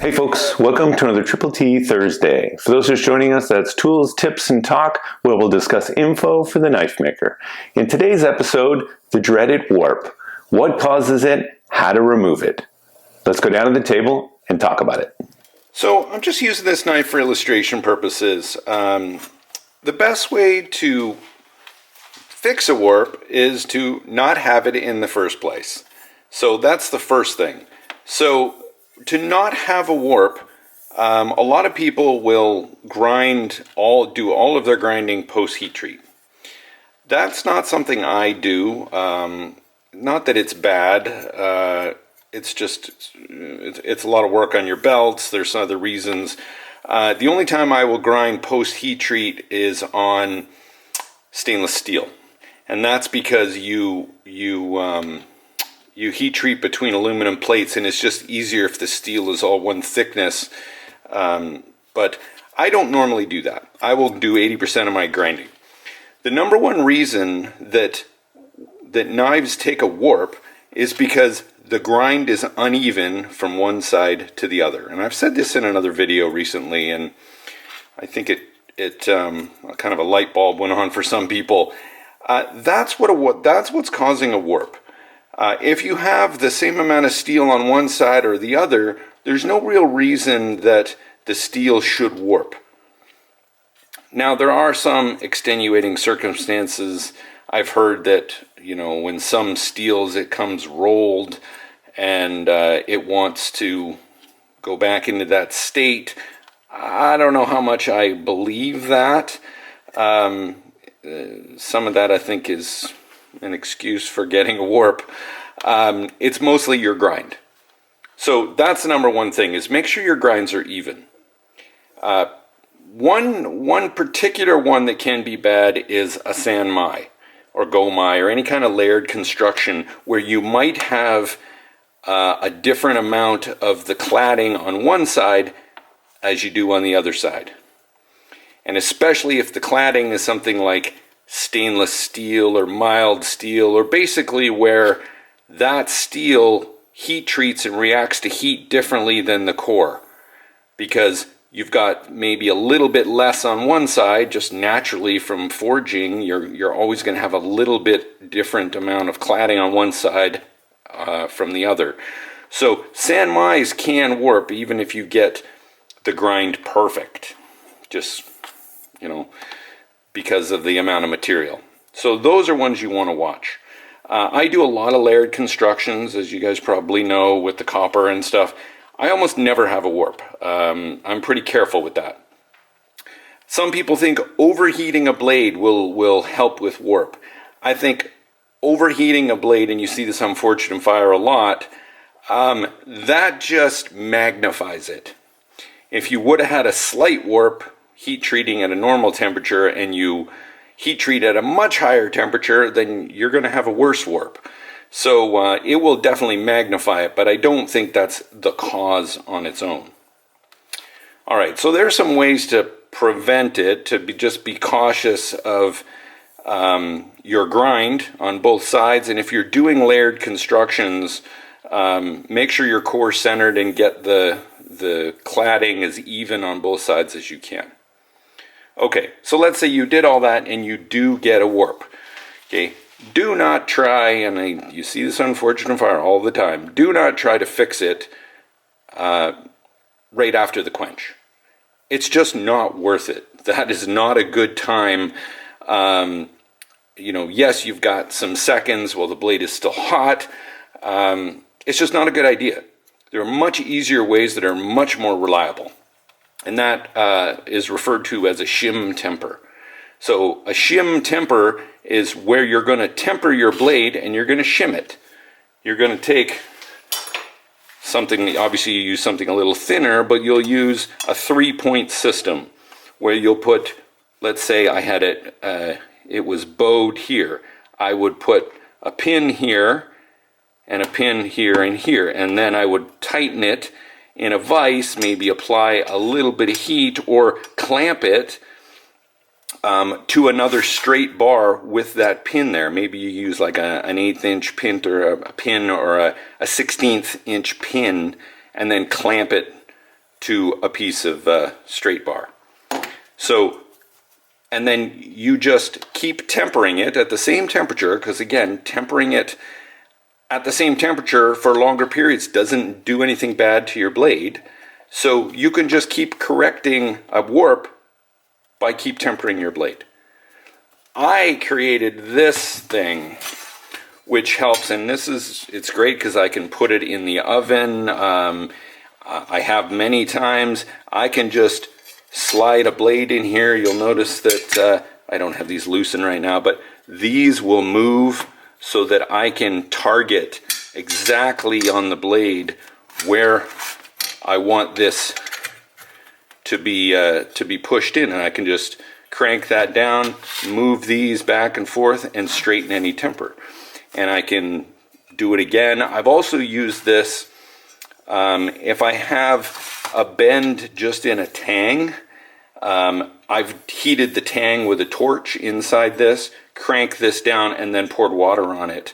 Hey folks, welcome to another Triple T Thursday. For those who's joining us, that's tools, tips, and talk, where we'll discuss info for the knife maker. In today's episode, the dreaded warp. What causes it? How to remove it. Let's go down to the table and talk about it. So I'm just using this knife for illustration purposes. The best way to fix a warp is to not have it in the first place. So that's the first thing. So to not have a warp, a lot of people will do all of their grinding post heat treat. That's not something I do. Not that it's bad. It's just it's a lot of work on your belts. There's some other reasons. The only time I will grind post heat treat is on stainless steel, and that's because you heat treat between aluminum plates, and it's just easier if the steel is all one thickness. But I don't normally do that. I will do 80% of my grinding. The number one reason that knives take a warp is because the grind is uneven from one side to the other. And I've said this in another video recently, and I think it kind of a light bulb went on for some people. That's what's causing a warp. If you have the same amount of steel on one side or the other, there's no real reason that the steel should warp. Now, there are some extenuating circumstances. I've heard that, when some steels, it comes rolled and it wants to go back into that state. I don't know how much I believe that. Some of that I think is an excuse for getting a warp. It's mostly your grind. So that's the number one thing, is make sure your grinds are even. One particular one that can be bad is a sanmai or gomai or any kind of layered construction where you might have a different amount of the cladding on one side as you do on the other side. And especially if the cladding is something like stainless steel or mild steel, or basically where that steel heat treats and reacts to heat differently than the core, because you've got maybe a little bit less on one side. Just naturally from forging, you're always going to have a little bit different amount of cladding on one side from the other. So sanmais can warp even if you get the grind perfect, just because of the amount of material. So those are ones you want to watch. I do a lot of layered constructions, as you guys probably know, with the copper and stuff. I almost never have a warp. I'm pretty careful with that. Some people think overheating a blade will help with warp. I think overheating a blade, and you see this on Forged and Fire a lot, that just magnifies it. If you would have had a slight warp, heat treating at a normal temperature, and you heat treat at a much higher temperature, then you're going to have a worse warp. So it will definitely magnify it, but I don't think that's the cause on its own. All right, so there are some ways to prevent it, just be cautious of your grind on both sides. And if you're doing layered constructions, make sure your core centered and get the cladding as even on both sides as you can. Okay, so let's say you did all that and you do get a warp. Okay, do not try, and you see this on Forged and Fire all the time, do not try to fix it right after the quench. It's just not worth it. That is not a good time. Yes, you've got some seconds while the blade is still hot. It's just not a good idea. There are much easier ways that are much more reliable. And that is referred to as a shim temper. So a shim temper is where you're going to temper your blade and you're going to shim it. You're going to take something, obviously you use something a little thinner, but you'll use a 3-point system where you'll put, let's say I had it was bowed here. I would put a pin here and a pin here and here, and then I would tighten it in a vise, maybe apply a little bit of heat or clamp it to another straight bar with that pin there. Maybe you use like an 1/8 inch pin or a 1/16 inch pin, and then clamp it to a piece of straight bar. So, and then you just keep tempering it at the same temperature, because again, tempering it at the same temperature for longer periods doesn't do anything bad to your blade. So you can just keep correcting a warp by keep tempering your blade. I created this thing, which helps, and it's great because I can put it in the oven. I have many times. I can just slide a blade in here. You'll notice that I don't have these loosened right now, but these will move so that I can target exactly on the blade where I want this to be pushed in, and I can just crank that down, move these back and forth, and straighten any temper. And I can do it again. I've also used this if I have a bend just in a tang. I've heated the tang with a torch inside this, crank this down, and then poured water on it.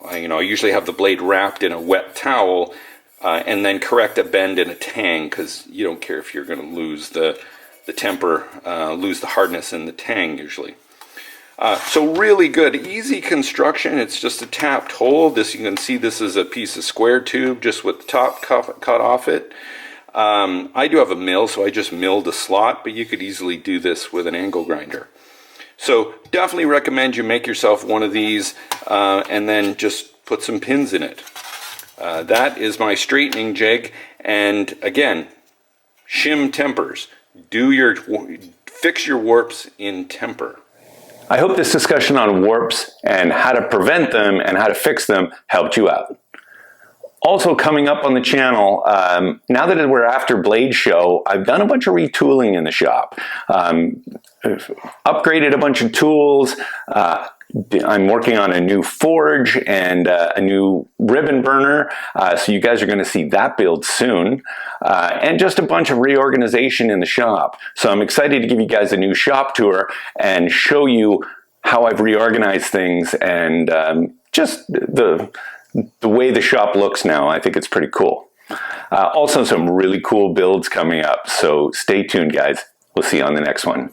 I usually have the blade wrapped in a wet towel, and then correct a bend in a tang, because you don't care if you're going to lose the temper, lose the hardness in the tang usually. So really good, easy construction. It's just a tapped hole. This, you can see this is a piece of square tube just with the top cut off it. I do have a mill, so I just milled a slot, but you could easily do this with an angle grinder. So definitely recommend you make yourself one of these and then just put some pins in it. That is my straightening jig, and again, shim tempers. Fix your warps in temper. I hope this discussion on warps and how to prevent them and how to fix them helped you out. Also coming up on the channel, now that we're after Blade Show, I've done a bunch of retooling in the shop. Upgraded a bunch of tools. I'm working on a new forge and a new ribbon burner, so you guys are going to see that build soon, and just a bunch of reorganization in the shop. So I'm excited to give you guys a new shop tour and show you how I've reorganized things and just the way the shop looks now. I think it's pretty cool. Also some really cool builds coming up, so stay tuned guys. We'll see you on the next one.